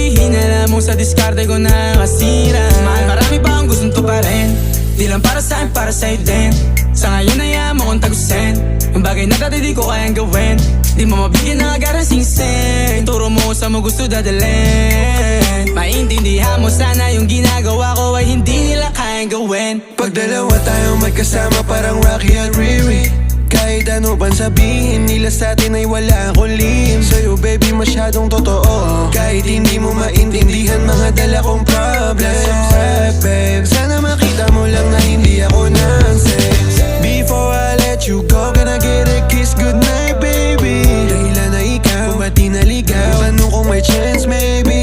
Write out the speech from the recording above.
sabihin, alam mo sa diskarte ko nakasira. Mahal, marami pa akong gustong tuparin, di lang para sa'kin, para sa'yo din. Sa ngayon ayaw mo kong tagusin yung bagay na dati di ko kayang gawin. Di mo mabigyan ng agarang singsing, turo mo sa mo gusto dadalhin. Maintindihan mo sana yung ginagawa ko ay hindi nila kayang gawin. Pag dalawa tayong magkasama parang Rocky at Riri, kahit ano bang sabihin nila sa'tin ay wala akong lihim. Sa'yo baby masyadong totoo, kahit hindi mo maintindihan mga dala kong